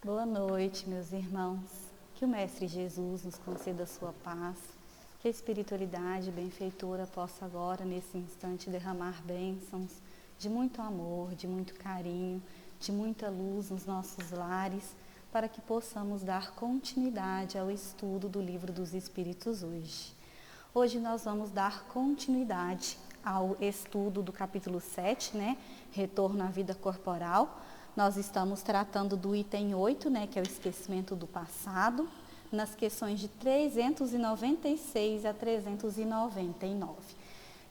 Boa noite, meus irmãos. Que o Mestre Jesus nos conceda a sua paz, que a espiritualidade benfeitora possa agora, nesse instante, derramar bênçãos de muito amor, de muito carinho, de muita luz nos nossos lares, para que possamos dar continuidade ao estudo do Livro dos Espíritos hoje. Hoje nós vamos dar continuidade ao estudo do capítulo 7, Retorno à vida corporal. Nós estamos tratando do item 8, que é o esquecimento do passado, nas questões de 396 a 399.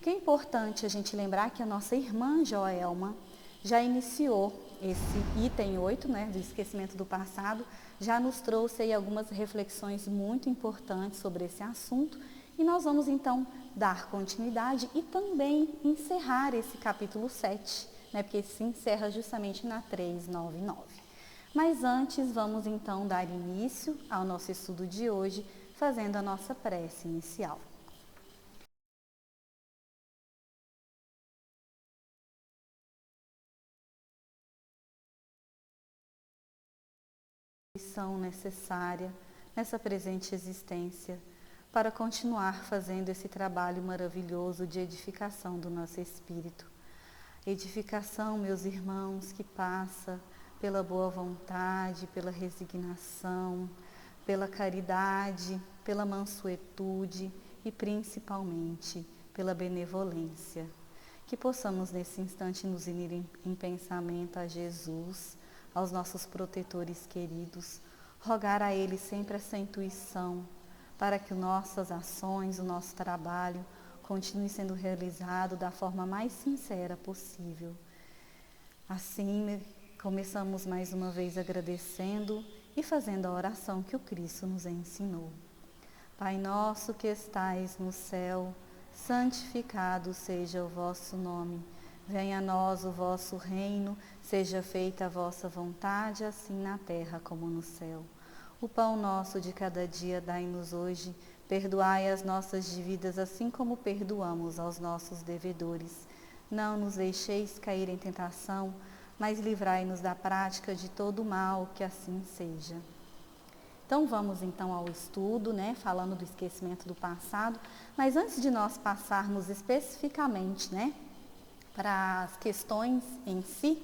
Que é importante a gente lembrar que a nossa irmã Joelma já iniciou esse item 8, do esquecimento do passado, já nos trouxe aí algumas reflexões muito importantes sobre esse assunto, e nós vamos então dar continuidade e também encerrar esse capítulo 7, porque se encerra justamente na 399. Mas antes, vamos então dar início ao nosso estudo de hoje, fazendo a nossa prece inicial. São necessária nessa presente existência para continuar fazendo esse trabalho maravilhoso de edificação do nosso espírito. Edificação, meus irmãos, que passa pela boa vontade, pela resignação, pela caridade, pela mansuetude e principalmente pela benevolência. Que possamos nesse instante nos unir em pensamento a Jesus, aos nossos protetores queridos, rogar a Ele sempre essa intuição para que nossas ações, o nosso trabalho continue sendo realizado da forma mais sincera possível. Assim, começamos mais uma vez agradecendo e fazendo a oração que o Cristo nos ensinou. Pai nosso que estais no céu, santificado seja o vosso nome. Venha a nós o vosso reino, seja feita a vossa vontade, assim na terra como no céu. O pão nosso de cada dia dai-nos hoje. Perdoai as nossas dívidas, assim como perdoamos aos nossos devedores. Não nos deixeis cair em tentação, mas livrai-nos da prática de todo o mal, que assim seja. Então vamos então ao estudo, falando do esquecimento do passado. Mas antes de nós passarmos especificamente, para as questões em si,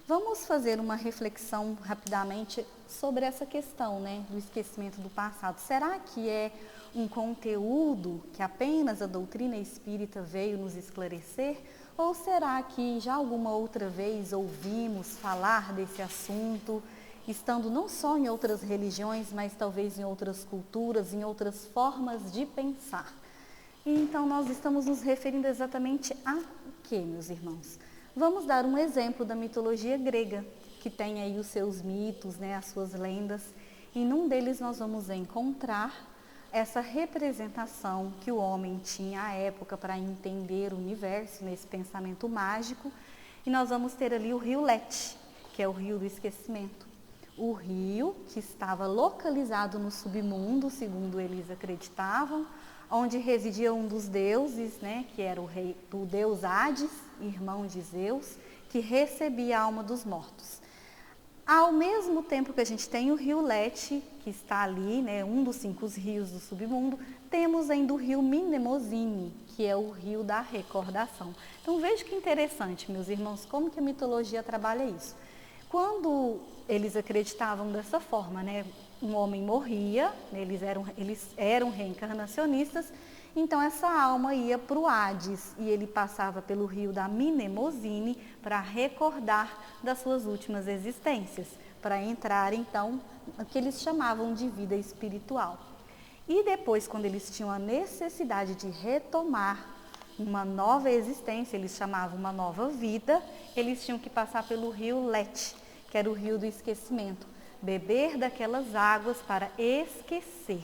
vamos fazer uma reflexão rapidamente sobre essa questão, do esquecimento do passado. Será que é um conteúdo que apenas a doutrina espírita veio nos esclarecer? Ou será que já alguma outra vez ouvimos falar desse assunto, estando não só em outras religiões, mas talvez em outras culturas, em outras formas de pensar? E então nós estamos nos referindo exatamente a quê, meus irmãos? Vamos dar um exemplo da mitologia grega, que tem aí os seus mitos, as suas lendas. E num deles nós vamos encontrar essa representação que o homem tinha à época para entender o universo, nesse pensamento mágico. E nós vamos ter ali o rio Lete, que é o rio do esquecimento. O rio que estava localizado no submundo, segundo eles acreditavam, onde residia um dos deuses, que era o deus Hades, irmão de Zeus, que recebia a alma dos mortos. Ao mesmo tempo que a gente tem o rio Lete, que está ali, um dos 5 rios do submundo, temos ainda o rio Mnemosine, que é o rio da recordação. Então veja que interessante, meus irmãos, como que a mitologia trabalha isso. Quando eles acreditavam dessa forma, um homem morria, eles eram reencarnacionistas, então essa alma ia para o Hades e ele passava pelo rio da Mnemosine para recordar das suas últimas existências, para entrar então no que eles chamavam de vida espiritual. E depois, quando eles tinham a necessidade de retomar uma nova existência, eles chamavam uma nova vida, eles tinham que passar pelo rio Lete, que era o rio do esquecimento, beber daquelas águas para esquecer,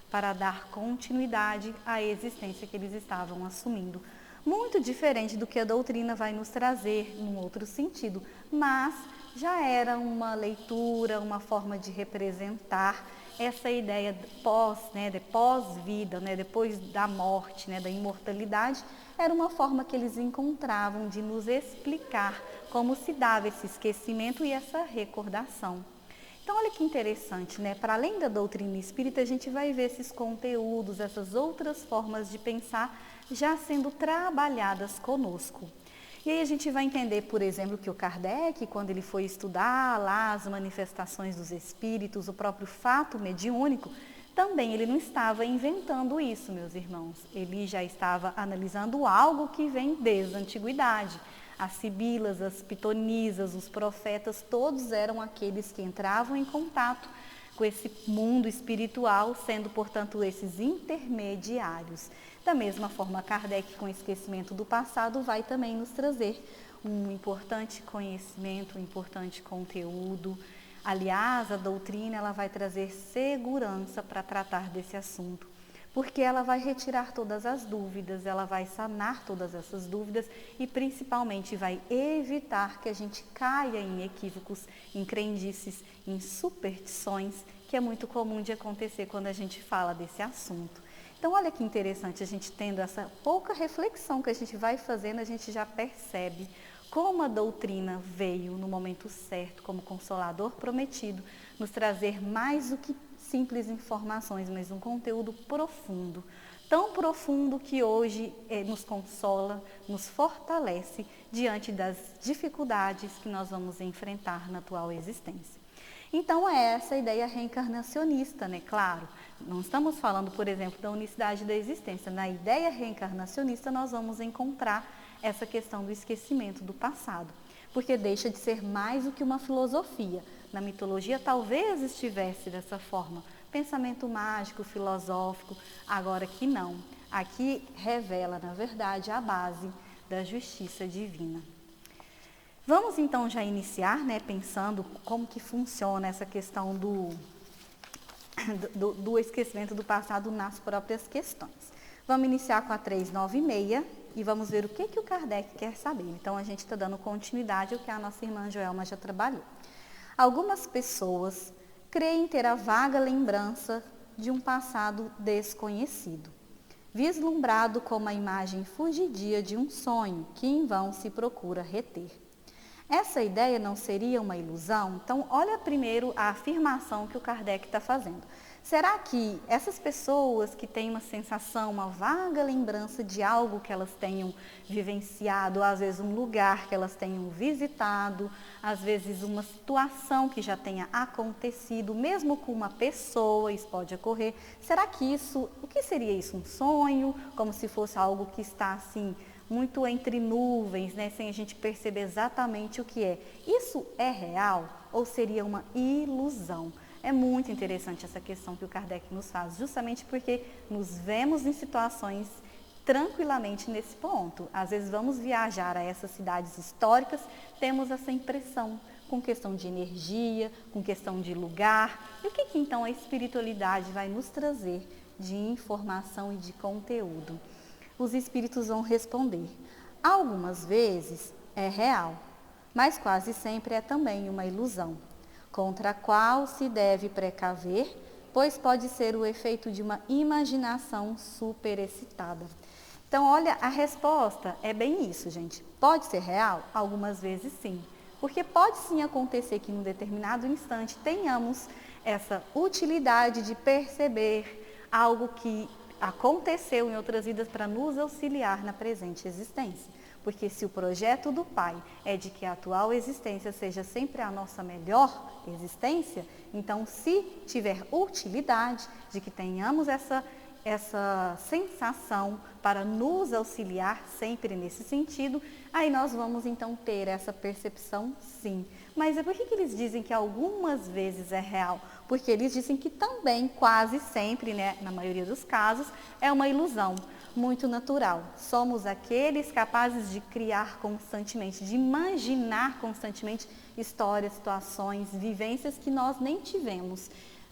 para dar continuidade à existência que eles estavam assumindo. Muito diferente do que a doutrina vai nos trazer num outro sentido, mas já era uma leitura, uma forma de representar essa ideia de pós-vida, depois da morte, da imortalidade, era uma forma que eles encontravam de nos explicar como se dava esse esquecimento e essa recordação. Então, olha que interessante, né? Para além da doutrina espírita, a gente vai ver esses conteúdos, essas outras formas de pensar já sendo trabalhadas conosco. E aí a gente vai entender, por exemplo, que o Kardec, quando ele foi estudar lá as manifestações dos espíritos, o próprio fato mediúnico, também ele não estava inventando isso, meus irmãos. Ele já estava analisando algo que vem desde a antiguidade. As sibilas, as pitonisas, os profetas, todos eram aqueles que entravam em contato com esse mundo espiritual, sendo, portanto, esses intermediários. Da mesma forma, Kardec, com o esquecimento do passado, vai também nos trazer um importante conhecimento, um importante conteúdo. Aliás, a doutrina ela vai trazer segurança para tratar desse assunto, porque ela vai retirar todas as dúvidas, ela vai sanar todas essas dúvidas e principalmente vai evitar que a gente caia em equívocos, em crendices, em superstições, que é muito comum de acontecer quando a gente fala desse assunto. Então, olha que interessante, a gente tendo essa pouca reflexão que a gente vai fazendo, a gente já percebe como a doutrina veio no momento certo, como consolador prometido, nos trazer mais do que simples informações, mas um conteúdo profundo. Tão profundo que hoje nos consola, nos fortalece diante das dificuldades que nós vamos enfrentar na atual existência. Então, é essa a ideia reencarnacionista, né? Claro, não estamos falando, por exemplo, da unicidade da existência. Na ideia reencarnacionista, nós vamos encontrar essa questão do esquecimento do passado, porque deixa de ser mais do que uma filosofia. Na mitologia, talvez estivesse dessa forma, pensamento mágico, filosófico, agora aqui não. Aqui revela, na verdade, a base da justiça divina. Vamos então já iniciar, né, pensando como que funciona essa questão do esquecimento do passado nas próprias questões. Vamos iniciar com a 396 e vamos ver o que o Kardec quer saber. Então, a gente está dando continuidade ao que a nossa irmã Joelma já trabalhou. Algumas pessoas creem ter a vaga lembrança de um passado desconhecido, vislumbrado como a imagem fugidia de um sonho que em vão se procura reter. Essa ideia não seria uma ilusão? Então, olha primeiro a afirmação que o Kardec está fazendo. Será que essas pessoas que têm uma sensação, uma vaga lembrança de algo que elas tenham vivenciado, às vezes um lugar que elas tenham visitado, às vezes uma situação que já tenha acontecido, mesmo com uma pessoa, isso pode ocorrer, será que isso, o que seria isso? Um sonho? Como se fosse algo que está assim, muito entre nuvens, né, sem a gente perceber exatamente o que é. Isso é real ou seria uma ilusão? É muito interessante essa questão que o Kardec nos faz, justamente porque nos vemos em situações tranquilamente nesse ponto. Às vezes vamos viajar a essas cidades históricas, temos essa impressão, com questão de energia, com questão de lugar. E o que então a espiritualidade vai nos trazer de informação e de conteúdo? Os espíritos vão responder. Algumas vezes é real, mas quase sempre é também uma ilusão, contra a qual se deve precaver, pois pode ser o efeito de uma imaginação superexcitada. Então, olha, a resposta é bem isso, gente. Pode ser real? Algumas vezes sim, porque pode sim acontecer que em um determinado instante tenhamos essa utilidade de perceber algo que aconteceu em outras vidas para nos auxiliar na presente existência. Porque se o projeto do Pai é de que a atual existência seja sempre a nossa melhor existência, então se tiver utilidade de que tenhamos essa sensação para nos auxiliar sempre nesse sentido, aí nós vamos então ter essa percepção sim. Mas por que eles dizem que algumas vezes é real? Porque eles dizem que também, quase sempre, né, na maioria dos casos, é uma ilusão muito natural. Somos aqueles capazes de criar constantemente, de imaginar constantemente histórias, situações, vivências que nós nem tivemos.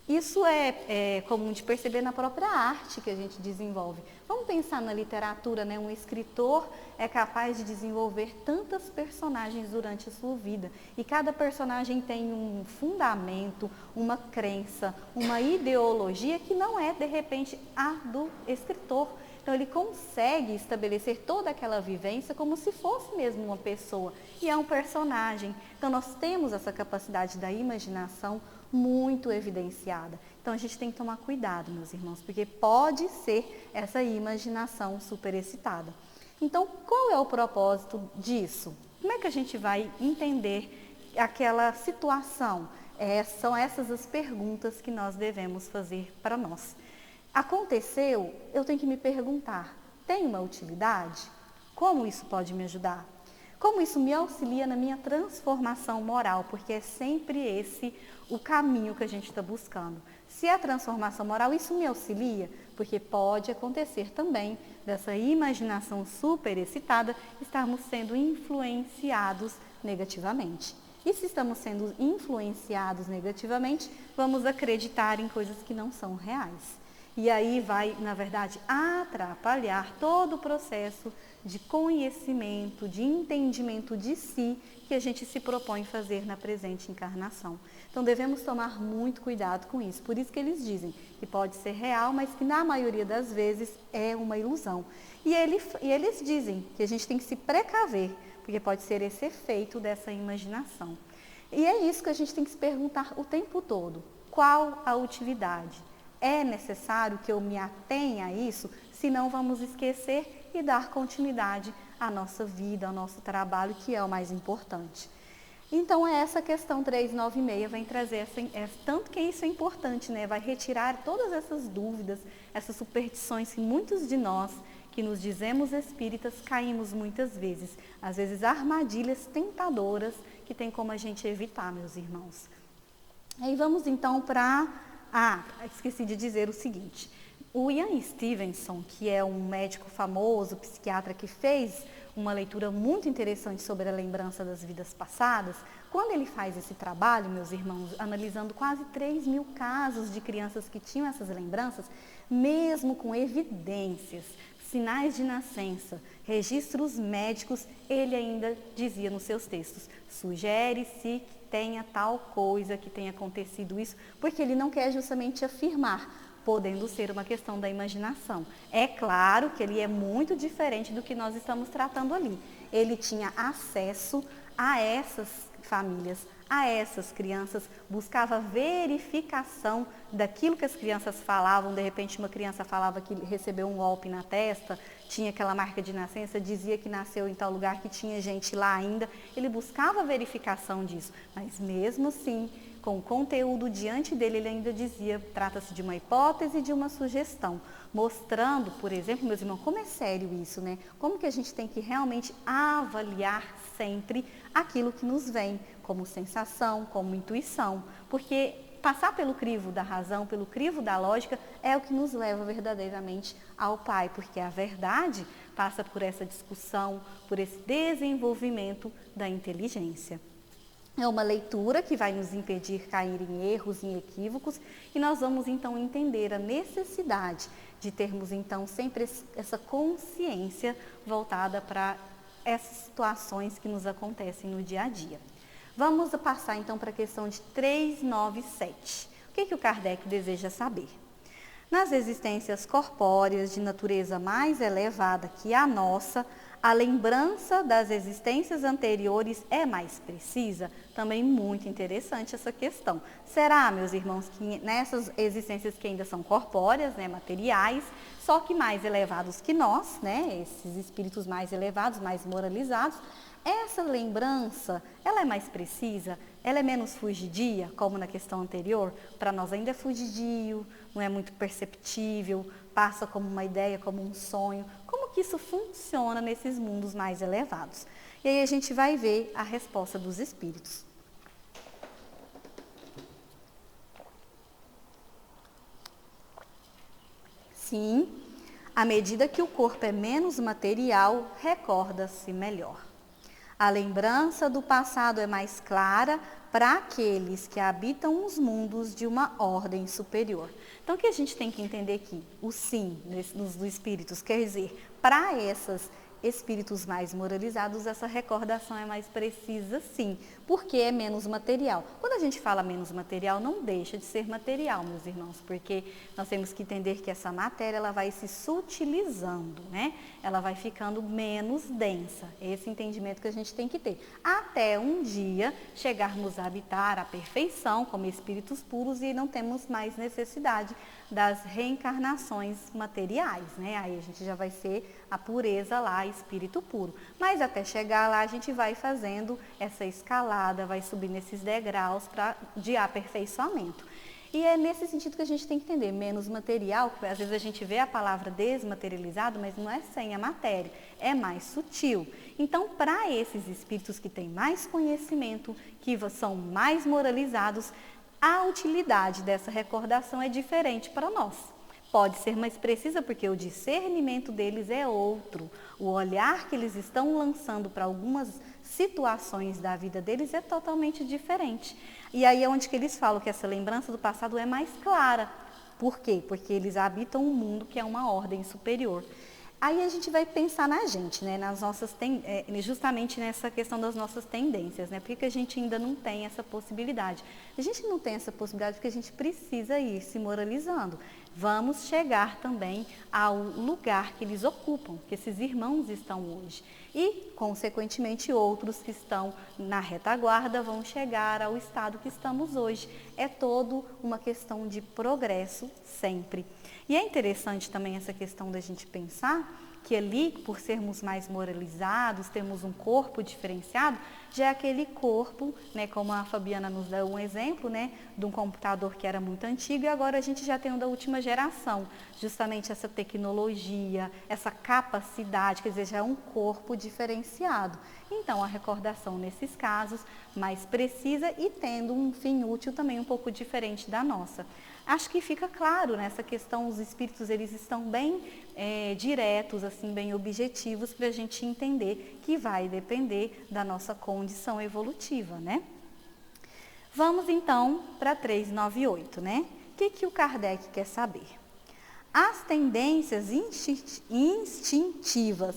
Isso é comum de perceber na própria arte que a gente desenvolve. Vamos pensar na literatura, né? Um escritor é capaz de desenvolver tantas personagens durante a sua vida. E cada personagem tem um fundamento, uma crença, uma ideologia que não é, de repente, a do escritor. Então ele consegue estabelecer toda aquela vivência como se fosse mesmo uma pessoa, e é um personagem. Então nós temos essa capacidade da imaginação muito evidenciada. Então a gente tem que tomar cuidado, meus irmãos, porque pode ser essa imaginação superexcitada. Então, qual é o propósito disso? Como é que a gente vai entender aquela situação? São essas as perguntas que nós devemos fazer para nós. Aconteceu, eu tenho que me perguntar, tem uma utilidade? Como isso pode me ajudar? Como isso me auxilia na minha transformação moral? Porque é sempre esse o caminho que a gente está buscando. Se é a transformação moral, isso me auxilia? Porque pode acontecer também dessa imaginação superexcitada, estarmos sendo influenciados negativamente. E se estamos sendo influenciados negativamente, vamos acreditar em coisas que não são reais. E aí vai, na verdade, atrapalhar todo o processo de conhecimento, de entendimento de si, que a gente se propõe fazer na presente encarnação. Então devemos tomar muito cuidado com isso. Por isso que eles dizem que pode ser real, mas que na maioria das vezes é uma ilusão. E eles dizem que a gente tem que se precaver, porque pode ser esse efeito dessa imaginação. E é isso que a gente tem que se perguntar o tempo todo. Qual a utilidade? É necessário que eu me atenha a isso? Senão vamos esquecer e dar continuidade à nossa vida, ao nosso trabalho, que é o mais importante. Então, essa questão 396 vem trazer, tanto que isso é importante, né? Vai retirar todas essas dúvidas, essas superstições que muitos de nós, que nos dizemos espíritas, caímos muitas vezes. Às vezes, armadilhas tentadoras que tem como a gente evitar, meus irmãos. Aí vamos então para... esqueci de dizer o seguinte. O Ian Stevenson, que é um médico famoso, psiquiatra, que fez uma leitura muito interessante sobre a lembrança das vidas passadas, quando ele faz esse trabalho, meus irmãos, analisando quase 3.000 casos de crianças que tinham essas lembranças, mesmo com evidências, sinais de nascença, registros médicos, ele ainda dizia nos seus textos, sugere-se que tenha tal coisa, que tenha acontecido isso, porque ele não quer justamente afirmar, podendo ser uma questão da imaginação. É claro que ele é muito diferente do que nós estamos tratando ali. Ele tinha acesso a essas famílias, a essas crianças, buscava verificação daquilo que as crianças falavam. De repente, uma criança falava que recebeu um golpe na testa, tinha aquela marca de nascença, dizia que nasceu em tal lugar, que tinha gente lá ainda. Ele buscava verificação disso, mas mesmo assim, com o conteúdo diante dele, ele ainda dizia, trata-se de uma hipótese e de uma sugestão, mostrando, por exemplo, meus irmãos, como é sério isso, né? Como que a gente tem que realmente avaliar sempre aquilo que nos vem, como sensação, como intuição, porque passar pelo crivo da razão, pelo crivo da lógica, é o que nos leva verdadeiramente ao Pai, porque a verdade passa por essa discussão, por esse desenvolvimento da inteligência. É uma leitura que vai nos impedir cair em erros, em equívocos, e nós vamos então entender a necessidade de termos então sempre essa consciência voltada para essas situações que nos acontecem no dia a dia. Vamos passar então para a questão de 397. O que o Kardec deseja saber? Nas existências corpóreas de natureza mais elevada que a nossa, a lembrança das existências anteriores é mais precisa? Também muito interessante essa questão. Será, meus irmãos, que nessas existências que ainda são corpóreas, né, materiais, só que mais elevados que nós, né, esses espíritos mais elevados, mais moralizados, essa lembrança, ela é mais precisa? Ela é menos fugidia, como na questão anterior? Para nós ainda é fugidio, não é muito perceptível, passa como uma ideia, como um sonho. Como que isso funciona nesses mundos mais elevados? E aí a gente vai ver a resposta dos espíritos. Sim, à medida que o corpo é menos material, recorda-se melhor. A lembrança do passado é mais clara para aqueles que habitam os mundos de uma ordem superior. Então, o que a gente tem que entender aqui? O sim dos espíritos, quer dizer, para esses espíritos mais moralizados, essa recordação é mais precisa, sim, porque é menos material. Quando a gente fala menos material, não deixa de ser material, meus irmãos, porque nós temos que entender que essa matéria ela vai se sutilizando, né? Ela vai ficando menos densa. Esse entendimento que a gente tem que ter. Até um dia chegarmos a habitar a perfeição como espíritos puros e não temos mais necessidade das reencarnações materiais, né? Aí a gente já vai ser a pureza lá, espírito puro. Mas até chegar lá a gente vai fazendo essa escalada, vai subindo esses degraus de aperfeiçoamento. E é nesse sentido que a gente tem que entender, menos material, porque às vezes a gente vê a palavra desmaterializado, mas não é sem a matéria, é mais sutil. Então, para esses espíritos que têm mais conhecimento, que são mais moralizados, a utilidade dessa recordação é diferente para nós. Pode ser mais precisa porque o discernimento deles é outro. O olhar que eles estão lançando para algumas situações da vida deles é totalmente diferente. E aí é onde que eles falam que essa lembrança do passado é mais clara. Por quê? Porque eles habitam um mundo que é uma ordem superior. Aí a gente vai pensar na gente, né? Nas nossas justamente nessa questão das nossas tendências, né? Por que a gente ainda não tem essa possibilidade? A gente não tem essa possibilidade porque a gente precisa ir se moralizando. Vamos chegar também ao lugar que eles ocupam, que esses irmãos estão hoje. E, consequentemente, outros que estão na retaguarda vão chegar ao estado que estamos hoje. É todo uma questão de progresso sempre. E é interessante também essa questão da gente pensar que ali, por sermos mais moralizados, temos um corpo diferenciado, já é aquele corpo, né, como a Fabiana nos deu um exemplo, né, de um computador que era muito antigo e agora a gente já tem um da última geração. Justamente essa tecnologia, essa capacidade, quer dizer, já é um corpo diferenciado. Então, a recordação nesses casos mais precisa e tendo um fim útil também um pouco diferente da nossa. Acho que fica claro nessa questão, os espíritos eles estão bem diretos, assim, bem objetivos para a gente entender que vai depender da nossa condição evolutiva, né? Vamos então para 398, né? O que o Kardec quer saber? As tendências instintivas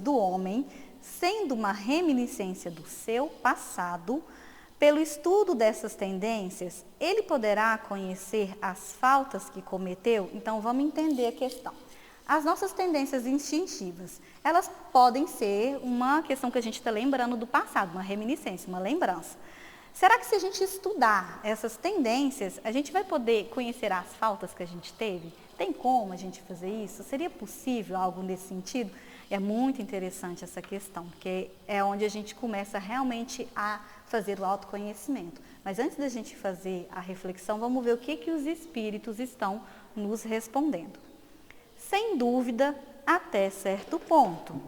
do homem, sendo uma reminiscência do seu passado, pelo estudo dessas tendências, ele poderá conhecer as faltas que cometeu? Então, vamos entender a questão. As nossas tendências instintivas, elas podem ser uma questão que a gente está lembrando do passado, uma reminiscência, uma lembrança. Será que se a gente estudar essas tendências, a gente vai poder conhecer as faltas que a gente teve? Tem como a gente fazer isso? Seria possível algo nesse sentido? É muito interessante essa questão, porque é onde a gente começa realmente a fazer o autoconhecimento. Mas antes da gente fazer a reflexão, vamos ver o que os espíritos estão nos respondendo. Sem dúvida, até certo ponto,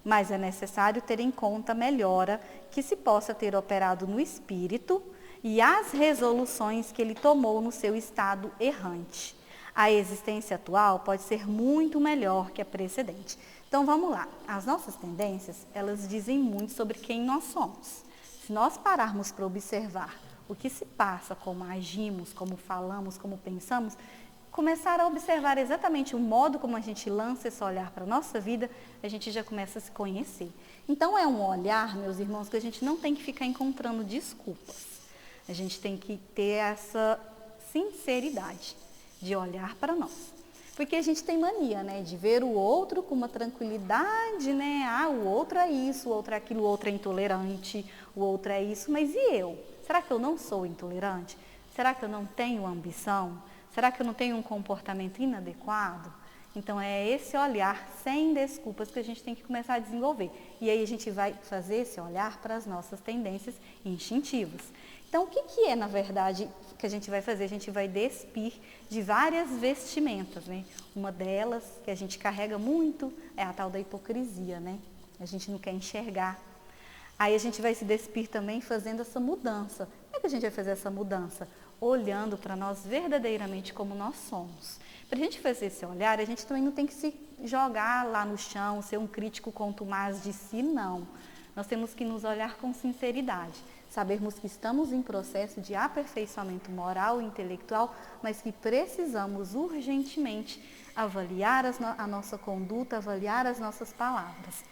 mas é necessário ter em conta a melhora que se possa ter operado no espírito e as resoluções que ele tomou no seu estado errante. A existência atual pode ser muito melhor que a precedente. Então vamos lá, as nossas tendências, elas dizem muito sobre quem nós somos. Se nós pararmos para observar o que se passa, como agimos, como falamos, como pensamos, começar a observar exatamente o modo como a gente lança esse olhar para a nossa vida, a gente já começa a se conhecer. Então é um olhar, meus irmãos, que a gente não tem que ficar encontrando desculpas. A gente tem que ter essa sinceridade de olhar para nós. Porque a gente tem mania, né, de ver o outro com uma tranquilidade, né, o outro é isso, o outro é aquilo, o outro é intolerante, o outro é isso, mas e eu? Será que eu não sou intolerante? Será que eu não tenho ambição? Será que eu não tenho um comportamento inadequado? Então é esse olhar sem desculpas que a gente tem que começar a desenvolver. E aí a gente vai fazer esse olhar para as nossas tendências instintivas. Então, o que é, na verdade, que a gente vai fazer? A gente vai despir de várias vestimentas, né? Uma delas, que a gente carrega muito, é a tal da hipocrisia, né? A gente não quer enxergar. Aí a gente vai se despir também fazendo essa mudança. Como é que a gente vai fazer essa mudança? Olhando para nós verdadeiramente como nós somos. Para a gente fazer esse olhar, a gente também não tem que se jogar lá no chão, ser um crítico contumaz de si, não. Nós temos que nos olhar com sinceridade. Sabermos que estamos em processo de aperfeiçoamento moral e intelectual, mas que precisamos urgentemente avaliar a nossa conduta, avaliar as nossas palavras.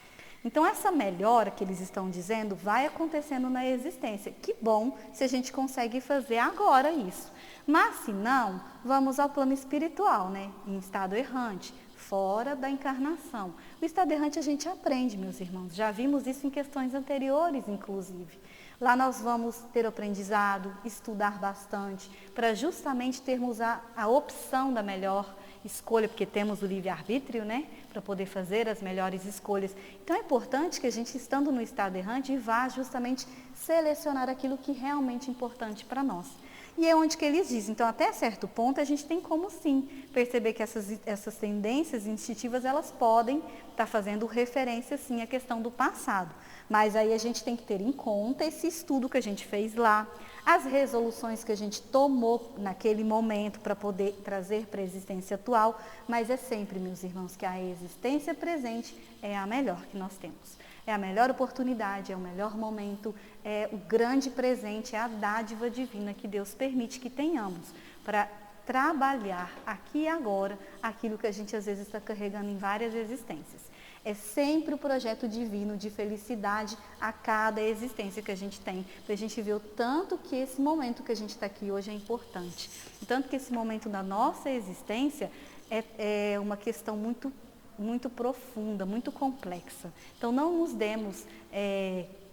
Então, essa melhora que eles estão dizendo vai acontecendo na existência. Que bom se a gente consegue fazer agora isso. Mas, se não, vamos ao plano espiritual, né? Em estado errante, fora da encarnação. O estado errante a gente aprende, meus irmãos. Já vimos isso em questões anteriores, inclusive. Lá nós vamos ter o aprendizado, estudar bastante, para justamente termos a opção da melhor escolha, porque temos o livre-arbítrio, né? Para poder fazer as melhores escolhas. Então é importante que a gente, estando no estado errante, vá justamente selecionar aquilo que é realmente importante para nós. E é onde que eles dizem, então até certo ponto a gente tem como sim perceber que essas tendências instintivas, elas podem estar fazendo referência sim à questão do passado. Mas aí a gente tem que ter em conta esse estudo que a gente fez lá, as resoluções que a gente tomou naquele momento para poder trazer para a existência atual, mas é sempre, meus irmãos, que a existência presente é a melhor que nós temos. É a melhor oportunidade, é o melhor momento, é o grande presente, é a dádiva divina que Deus permite que tenhamos para trabalhar aqui e agora aquilo que a gente às vezes está carregando em várias existências. É sempre o projeto divino de felicidade a cada existência que a gente tem. Para a gente ver o tanto que esse momento que a gente está aqui hoje é importante. O tanto que esse momento da nossa existência é uma questão muito profunda, muito complexa. Então, não nos demos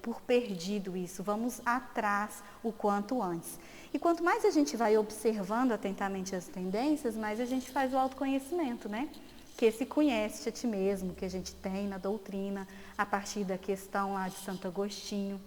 por perdido isso. Vamos atrás o quanto antes. E quanto mais a gente vai observando atentamente as tendências, mais a gente faz o autoconhecimento, né? Que se conhece a ti mesmo, que a gente tem na doutrina, a partir da questão lá de Santo Agostinho,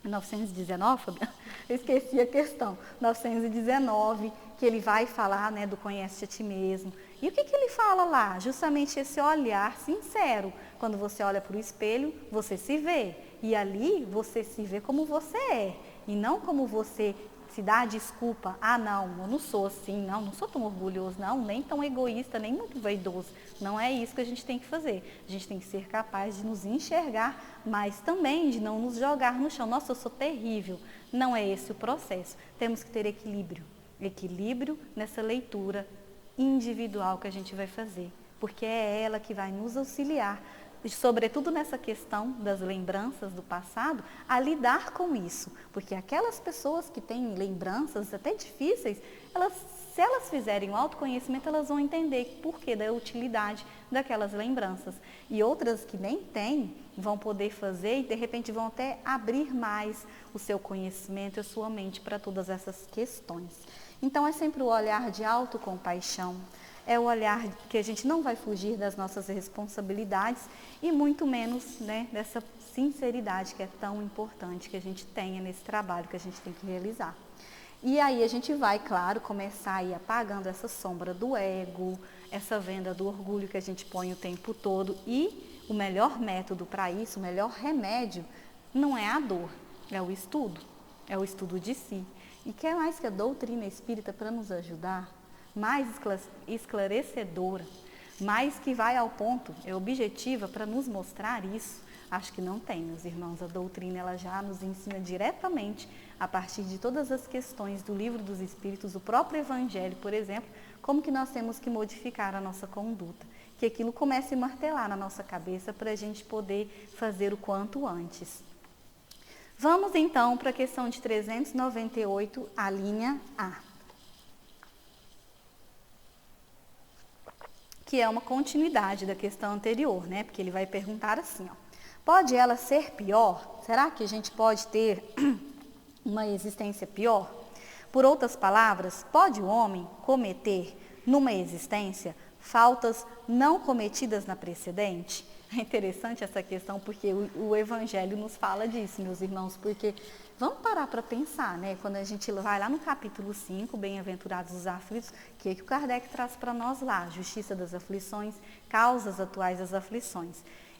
919, Fabiana? Eu esqueci a questão, 919, que ele vai falar, né, do conhece a ti mesmo. E o que ele fala lá? Justamente esse olhar sincero. Quando você olha para o espelho, você se vê. E ali você se vê como você é, e não como você se dá desculpa, não, eu não sou assim, não sou tão orgulhoso, não, nem tão egoísta, nem muito vaidoso. Não é isso que a gente tem que fazer. A gente tem que ser capaz de nos enxergar, mas também de não nos jogar no chão. Nossa, eu sou terrível. Não é esse o processo. Temos que ter equilíbrio. Equilíbrio nessa leitura individual que a gente vai fazer, porque é ela que vai nos auxiliar, sobretudo nessa questão das lembranças do passado, a lidar com isso. Porque aquelas pessoas que têm lembranças até difíceis, se elas fizerem o autoconhecimento, elas vão entender por que da utilidade daquelas lembranças. E outras que nem têm, vão poder fazer e de repente vão até abrir mais o seu conhecimento e a sua mente para todas essas questões. Então é sempre o olhar de autocompaixão. É o olhar que a gente não vai fugir das nossas responsabilidades e muito menos, né, dessa sinceridade que é tão importante que a gente tenha nesse trabalho que a gente tem que realizar. E aí a gente vai, claro, começar a ir apagando essa sombra do ego, essa venda do orgulho que a gente põe o tempo todo. E o melhor método para isso, o melhor remédio, não é a dor, é o estudo de si. E que é mais que a doutrina espírita para nos ajudar, mais esclarecedora, mais que vai ao ponto, é objetiva para nos mostrar isso. Acho que não tem, meus irmãos. A doutrina ela já nos ensina diretamente, a partir de todas as questões do Livro dos Espíritos, o próprio Evangelho, por exemplo, como que nós temos que modificar a nossa conduta. Que aquilo comece a martelar na nossa cabeça para a gente poder fazer o quanto antes. Vamos então para a questão de 398, a linha A. Que é uma continuidade da questão anterior, né? Porque ele vai perguntar assim, ó, pode ela ser pior? Será que a gente pode ter uma existência pior? Por outras palavras, pode o homem cometer numa existência faltas não cometidas na precedente? É interessante essa questão porque o Evangelho nos fala disso, meus irmãos, porque vamos parar para pensar, né? Quando a gente vai lá no capítulo 5, Bem-aventurados os aflitos, o que o Kardec traz para nós lá? Justiça das aflições, causas atuais das aflições.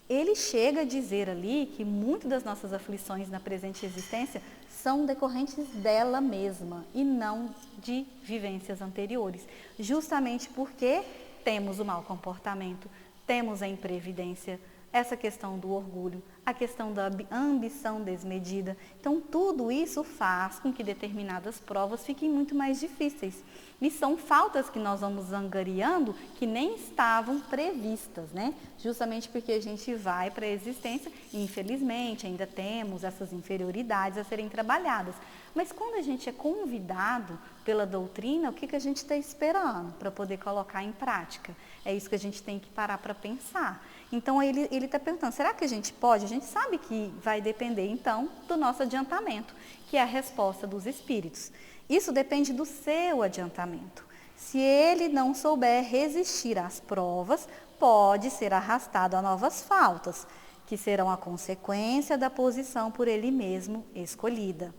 Ele chega a dizer ali que muitas das nossas aflições na presente existência são decorrentes dela mesma e não de vivências anteriores, justamente porque temos o mau comportamento, temos a imprevidência, essa questão do orgulho, a questão da ambição desmedida. Então, tudo isso faz com que determinadas provas fiquem muito mais difíceis. E são faltas que nós vamos angariando que nem estavam previstas, né? Justamente porque a gente vai para a existência e, infelizmente, ainda temos essas inferioridades a serem trabalhadas. Mas quando a gente é convidado pela doutrina, o que a gente está esperando para poder colocar em prática? É isso que a gente tem que parar para pensar. Então, ele está perguntando, será que a gente pode? A gente sabe que vai depender, então, do nosso adiantamento, que é a resposta dos espíritos. Isso depende do seu adiantamento. Se ele não souber resistir às provas, pode ser arrastado a novas faltas, que serão a consequência da posição por ele mesmo escolhida.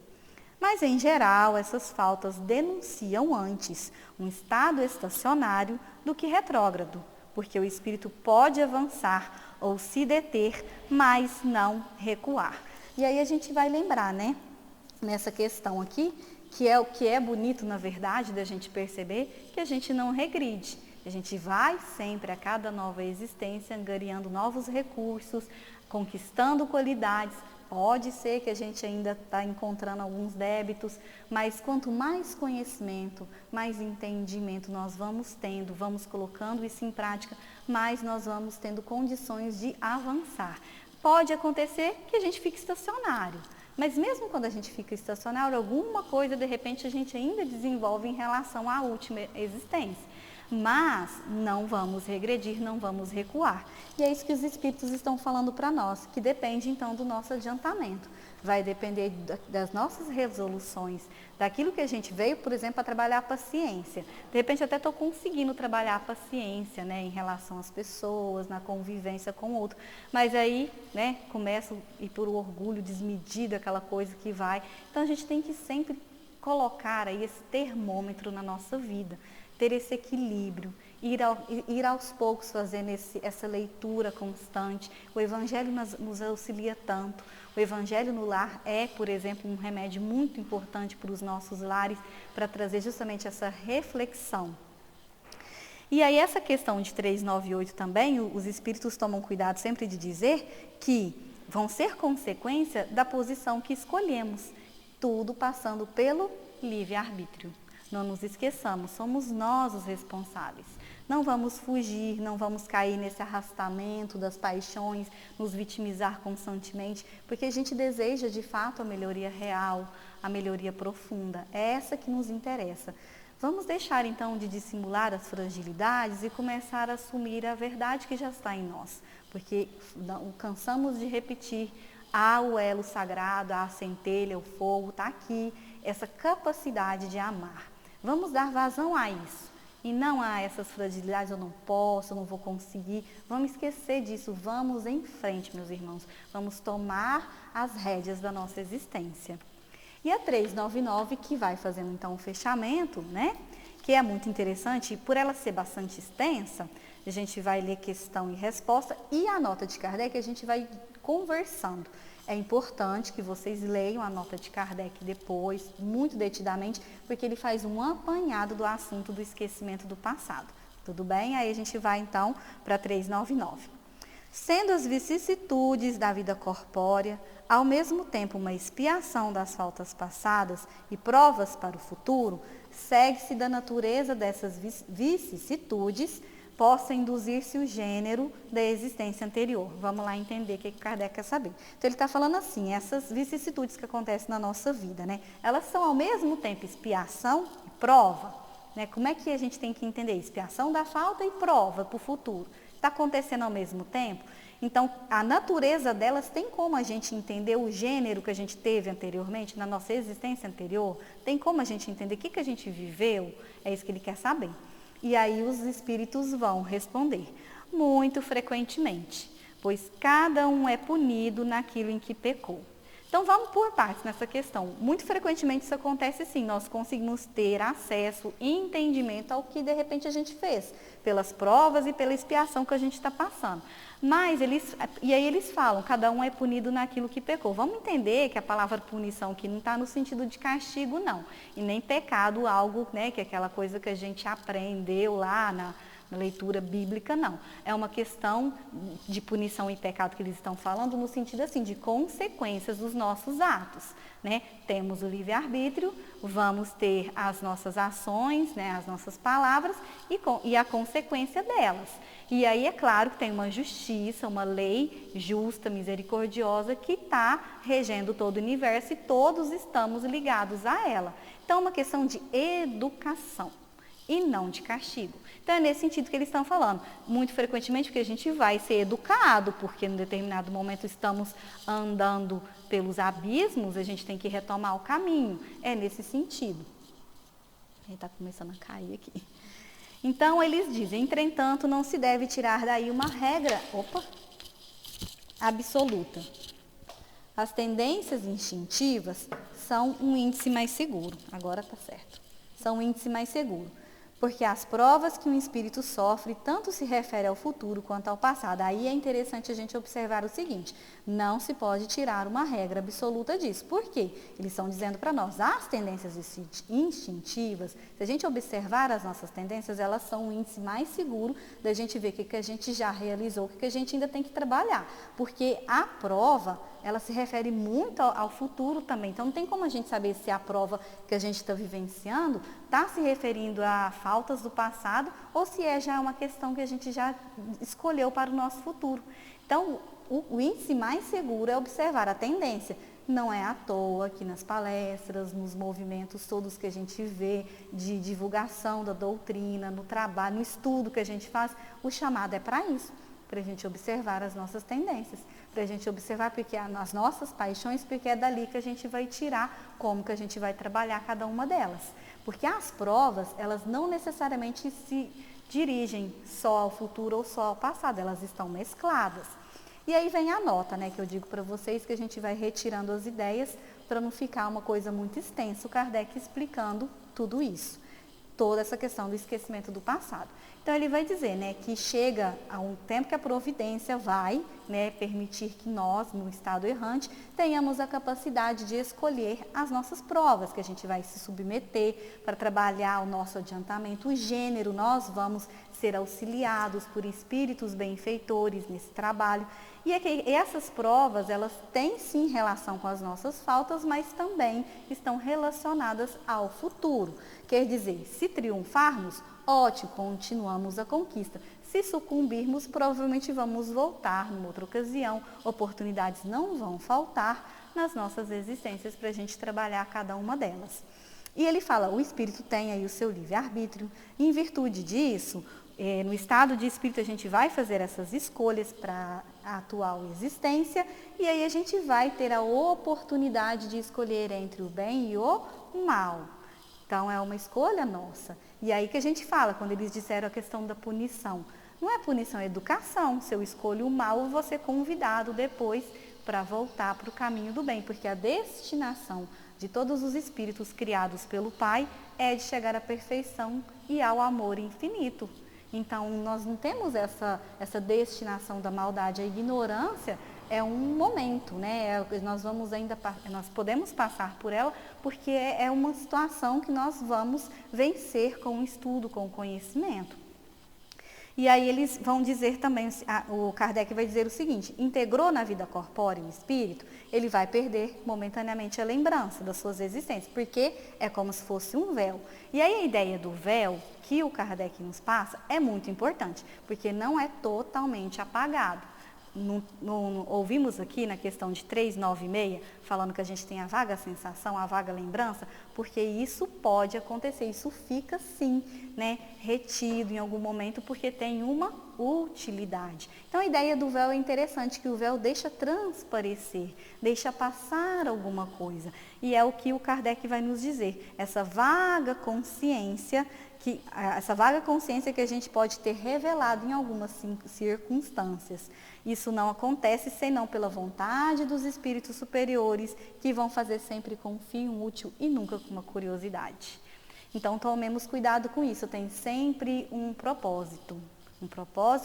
Mas, em geral, essas faltas denunciam antes um estado estacionário do que retrógrado, porque o espírito pode avançar ou se deter, mas não recuar. E aí a gente vai lembrar, né, nessa questão aqui, que é o que é bonito, na verdade, da gente perceber que a gente não regride. A gente vai sempre, a cada nova existência, angariando novos recursos, conquistando qualidades. Pode ser que a gente ainda está encontrando alguns débitos, mas quanto mais conhecimento, mais entendimento nós vamos tendo, vamos colocando isso em prática, mais nós vamos tendo condições de avançar. Pode acontecer que a gente fique estacionário, mas mesmo quando a gente fica estacionário, alguma coisa de repente a gente ainda desenvolve em relação à última existência. Mas não vamos regredir, não vamos recuar. E é isso que os espíritos estão falando para nós, que depende então do nosso adiantamento. Vai depender das nossas resoluções, daquilo que a gente veio, por exemplo, a trabalhar a paciência. De repente até estou conseguindo trabalhar a paciência, né, em relação às pessoas, na convivência com o outro. Mas aí, né, começa a ir por orgulho desmedido, aquela coisa que vai. Então a gente tem que sempre colocar aí esse termômetro na nossa vida, ter esse equilíbrio, ir aos poucos fazendo essa leitura constante. O Evangelho nos auxilia tanto. O Evangelho no lar é, por exemplo, um remédio muito importante para os nossos lares, para trazer justamente essa reflexão. E aí essa questão de 398 também, os espíritos tomam cuidado sempre de dizer que vão ser consequência da posição que escolhemos, tudo passando pelo livre-arbítrio. Não nos esqueçamos, somos nós os responsáveis. Não vamos fugir, não vamos cair nesse arrastamento das paixões, nos vitimizar constantemente, porque a gente deseja de fato a melhoria real, a melhoria profunda. É essa que nos interessa. Vamos deixar então de dissimular as fragilidades e começar a assumir a verdade que já está em nós, porque cansamos de repetir, há o elo sagrado, há a centelha, o fogo, está aqui, essa capacidade de amar. Vamos dar vazão a isso. E não a essas fragilidades, eu não posso, eu não vou conseguir. Vamos esquecer disso, vamos em frente, meus irmãos. Vamos tomar as rédeas da nossa existência. E a 399, que vai fazendo então o fechamento, né? Que é muito interessante, e por ela ser bastante extensa, a gente vai ler questão e resposta, e a nota de Kardec a gente vai conversando. É importante que vocês leiam a nota de Kardec depois, muito detidamente, porque ele faz um apanhado do assunto do esquecimento do passado. Tudo bem? Aí a gente vai então para 399. Sendo as vicissitudes da vida corpórea, ao mesmo tempo uma expiação das faltas passadas e provas para o futuro, segue-se da natureza dessas vicissitudes, possa induzir-se o gênero da existência anterior. Vamos lá entender o que Kardec quer saber. Então, ele está falando assim, essas vicissitudes que acontecem na nossa vida, né? Elas são ao mesmo tempo expiação e prova. Né? Como é que a gente tem que entender? Expiação da falta e prova para o futuro. Está acontecendo ao mesmo tempo? Então, a natureza delas tem como a gente entender o gênero que a gente teve anteriormente, na nossa existência anterior? Tem como a gente entender o que a gente viveu? É isso que ele quer saber. E aí os espíritos vão responder, muito frequentemente, pois cada um é punido naquilo em que pecou. Então vamos por partes nessa questão. Muito frequentemente isso acontece sim, nós conseguimos ter acesso e entendimento ao que de repente a gente fez, pelas provas e pela expiação que a gente está passando. Mas e aí eles falam, cada um é punido naquilo que pecou. Vamos entender que a palavra punição aqui não está no sentido de castigo, não. E nem pecado, algo, né, que é aquela coisa que a gente aprendeu lá Na leitura bíblica, não. É uma questão de punição e pecado que eles estão falando no sentido assim, de consequências dos nossos atos, né? Temos o livre-arbítrio, vamos ter as nossas ações, né, as nossas palavras e a consequência delas. E aí é claro que tem uma justiça, uma lei justa, misericordiosa, que está regendo todo o universo e todos estamos ligados a ela. Então, é uma questão de educação e não de castigo. Então, é nesse sentido que eles estão falando. Muito frequentemente, porque a gente vai ser educado, porque em determinado momento estamos andando pelos abismos, a gente tem que retomar o caminho. É nesse sentido. Ele está começando a cair aqui. Então, eles dizem, entretanto, não se deve tirar daí uma regra absoluta. As tendências instintivas são um índice mais seguro. Agora está certo. São um índice mais seguro. Porque as provas que um espírito sofre tanto se refere ao futuro quanto ao passado. Aí é interessante a gente observar o seguinte, não se pode tirar uma regra absoluta disso. Por quê? Eles estão dizendo para nós, as tendências instintivas, se a gente observar as nossas tendências, elas são um índice mais seguro da gente ver o que a gente já realizou, o que a gente ainda tem que trabalhar. Porque a prova, ela se refere muito ao futuro também. Então, não tem como a gente saber se a prova que a gente está vivenciando está se referindo a faltas do passado ou se é já uma questão que a gente já escolheu para o nosso futuro. Então, o índice mais seguro é observar a tendência. Não é à toa que nas palestras, nos movimentos todos que a gente vê de divulgação da doutrina, no trabalho, no estudo que a gente faz, o chamado é para isso, para a gente observar as nossas tendências, para a gente observar porque as nossas paixões, porque é dali que a gente vai tirar como que a gente vai trabalhar cada uma delas. Porque as provas, elas não necessariamente se dirigem só ao futuro ou só ao passado, elas estão mescladas. E aí vem a nota, né, que eu digo para vocês que a gente vai retirando as ideias para não ficar uma coisa muito extensa, o Kardec explicando tudo isso, toda essa questão do esquecimento do passado. Então, ele vai dizer, né, que chega a um tempo que a providência vai, né, permitir que nós, no estado errante, tenhamos a capacidade de escolher as nossas provas, que a gente vai se submeter para trabalhar o nosso adiantamento, o gênero, nós vamos ser auxiliados por espíritos benfeitores nesse trabalho. E é que essas provas, elas têm sim relação com as nossas faltas, mas também estão relacionadas ao futuro. Quer dizer, se triunfarmos, ótimo, continuamos a conquista. Se sucumbirmos, provavelmente vamos voltar numa outra ocasião. Oportunidades não vão faltar nas nossas existências para a gente trabalhar cada uma delas. E ele fala, o espírito tem aí o seu livre-arbítrio. Em virtude disso, no estado de espírito a gente vai fazer essas escolhas para a atual existência e aí a gente vai ter a oportunidade de escolher entre o bem e o mal. Então, é uma escolha nossa. E aí que a gente fala, quando eles disseram a questão da punição. Não é punição, é educação. Se eu escolho o mal, eu vou ser convidado depois para voltar para o caminho do bem. Porque a destinação de todos os espíritos criados pelo Pai é de chegar à perfeição e ao amor infinito. Então, nós não temos essa destinação da maldade. A ignorância é um momento, né? Nós podemos passar por ela porque é uma situação que nós vamos vencer com o estudo, com o conhecimento. E aí eles vão dizer também, o Kardec vai dizer o seguinte, integrou na vida corpórea o espírito, ele vai perder momentaneamente a lembrança das suas existências, porque é como se fosse um véu. E aí a ideia do véu que o Kardec nos passa é muito importante, porque não é totalmente apagado. Ouvimos aqui na questão de 396, falando que a gente tem a vaga sensação, a vaga lembrança, porque isso pode acontecer, isso fica sim, né, retido em algum momento, porque tem uma utilidade. Então a ideia do véu é interessante, que o véu deixa transparecer, deixa passar alguma coisa. E é o que o Kardec vai nos dizer, essa vaga consciência que a gente pode ter revelado em algumas circunstâncias. Isso não acontece senão pela vontade dos espíritos superiores, que vão fazer sempre com um fim útil e nunca com uma curiosidade. Então, tomemos cuidado com isso, tem sempre um propósito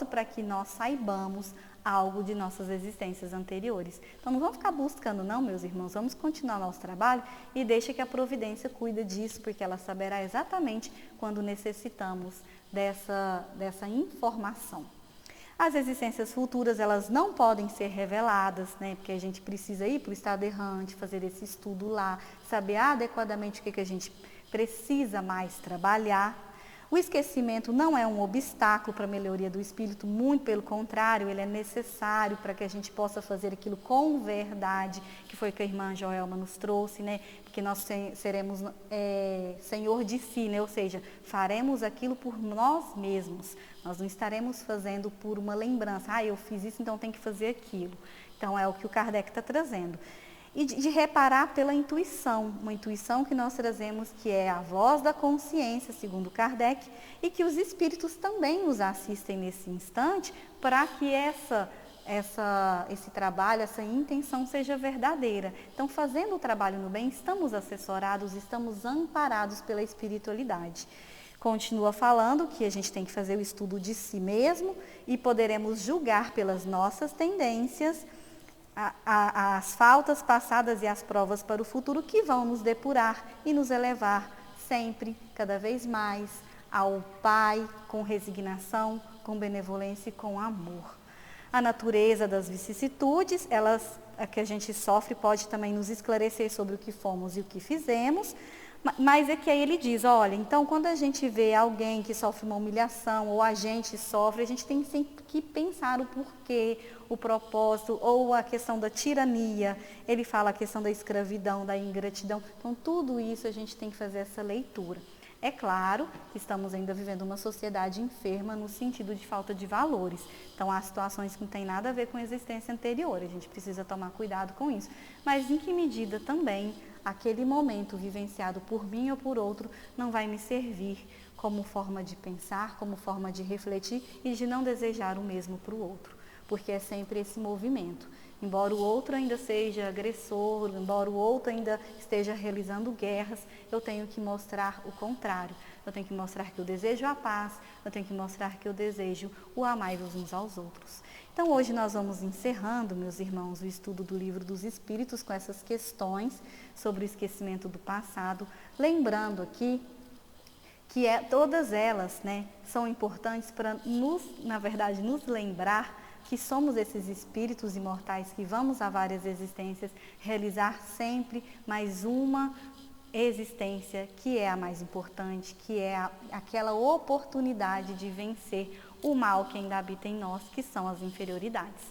para que nós saibamos algo de nossas existências anteriores. Então não vamos ficar buscando não, meus irmãos, vamos continuar nosso trabalho e deixa que a providência cuida disso, porque ela saberá exatamente quando necessitamos dessa informação. As existências futuras, elas não podem ser reveladas, né? Porque a gente precisa ir para o estado errante, fazer esse estudo lá, saber adequadamente o que a gente precisa mais trabalhar. O esquecimento não é um obstáculo para a melhoria do espírito, muito pelo contrário, ele é necessário para que a gente possa fazer aquilo com verdade, que foi o que a irmã Joelma nos trouxe, né? Porque nós seremos senhor de si, né? Ou seja, faremos aquilo por nós mesmos. Nós não estaremos fazendo por uma lembrança, eu fiz isso, então tem que fazer aquilo. Então é o que o Kardec está trazendo. E de reparar pela intuição, uma intuição que nós trazemos, que é a voz da consciência, segundo Kardec, e que os espíritos também nos assistem nesse instante, para que esse trabalho, essa intenção seja verdadeira. Então, fazendo o trabalho no bem, estamos assessorados, estamos amparados pela espiritualidade. Continua falando que a gente tem que fazer o estudo de si mesmo e poderemos julgar pelas nossas tendências as faltas passadas e as provas para o futuro que vão nos depurar e nos elevar sempre, cada vez mais, ao Pai com resignação, com benevolência e com amor. A natureza das vicissitudes, a que a gente sofre, pode também nos esclarecer sobre o que fomos e o que fizemos, mas é que aí ele diz, olha, então quando a gente vê alguém que sofre uma humilhação ou a gente sofre, a gente tem sempre que pensar o porquê, o propósito, ou a questão da tirania, ele fala a questão da escravidão, da ingratidão, então tudo isso a gente tem que fazer essa leitura. É claro que estamos ainda vivendo uma sociedade enferma no sentido de falta de valores. Então, há situações que não têm nada a ver com a existência anterior. A gente precisa tomar cuidado com isso. Mas, em que medida também aquele momento vivenciado por mim ou por outro não vai me servir como forma de pensar, como forma de refletir e de não desejar o mesmo para o outro. Porque é sempre esse movimento. Embora o outro ainda seja agressor, embora o outro ainda esteja realizando guerras, eu tenho que mostrar o contrário. Eu tenho que mostrar que eu desejo a paz, eu tenho que mostrar que eu desejo o amar-vos uns aos outros. Então hoje nós vamos encerrando, meus irmãos, o estudo do Livro dos Espíritos com essas questões sobre o esquecimento do passado, lembrando aqui que todas elas, né, são importantes para nos lembrar que somos esses espíritos imortais que vamos a várias existências realizar sempre mais uma existência que é a mais importante, que é aquela oportunidade de vencer o mal que ainda habita em nós, que são as inferioridades.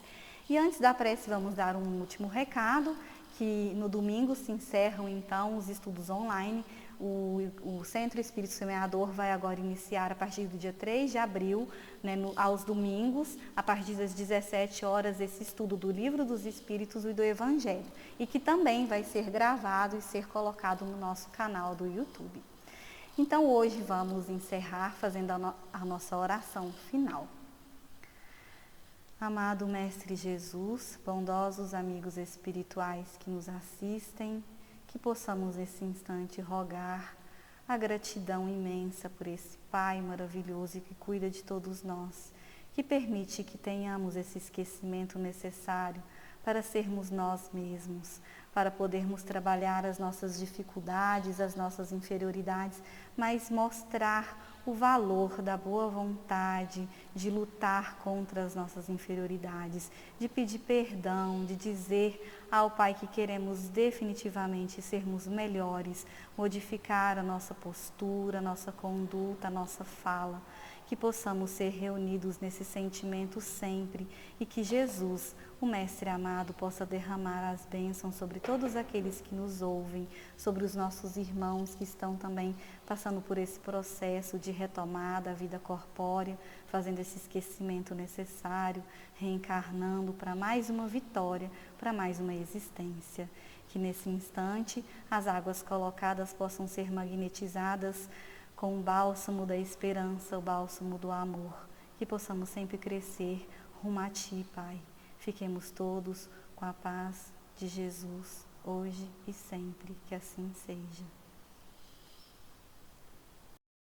E antes da prece vamos dar um último recado, que no domingo se encerram então os estudos online. O Centro Espírito Semeador vai agora iniciar a partir do dia 3 de abril, né, aos domingos, a partir das 17 horas, esse estudo do Livro dos Espíritos e do Evangelho, e que também vai ser gravado e ser colocado no nosso canal do YouTube. Então hoje vamos encerrar fazendo a nossa oração final. Amado Mestre Jesus, bondosos amigos espirituais que nos assistem, que possamos nesse instante rogar a gratidão imensa por esse Pai maravilhoso e que cuida de todos nós, que permite que tenhamos esse esquecimento necessário para sermos nós mesmos, para podermos trabalhar as nossas dificuldades, as nossas inferioridades, mas mostrar o valor da boa vontade, de lutar contra as nossas inferioridades, de pedir perdão, de dizer ao Pai que queremos definitivamente sermos melhores, modificar a nossa postura, a nossa conduta, a nossa fala, que possamos ser reunidos nesse sentimento sempre e que Jesus, o Mestre amado, possa derramar as bênçãos sobre todos aqueles que nos ouvem, sobre os nossos irmãos que estão também passando por esse processo de retomada da vida corpórea, fazendo esse esquecimento necessário, reencarnando para mais uma vitória, para mais uma existência. Que nesse instante as águas colocadas possam ser magnetizadas com o bálsamo da esperança, o bálsamo do amor, que possamos sempre crescer rumo a Ti, Pai. Fiquemos todos com a paz de Jesus, hoje e sempre, que assim seja.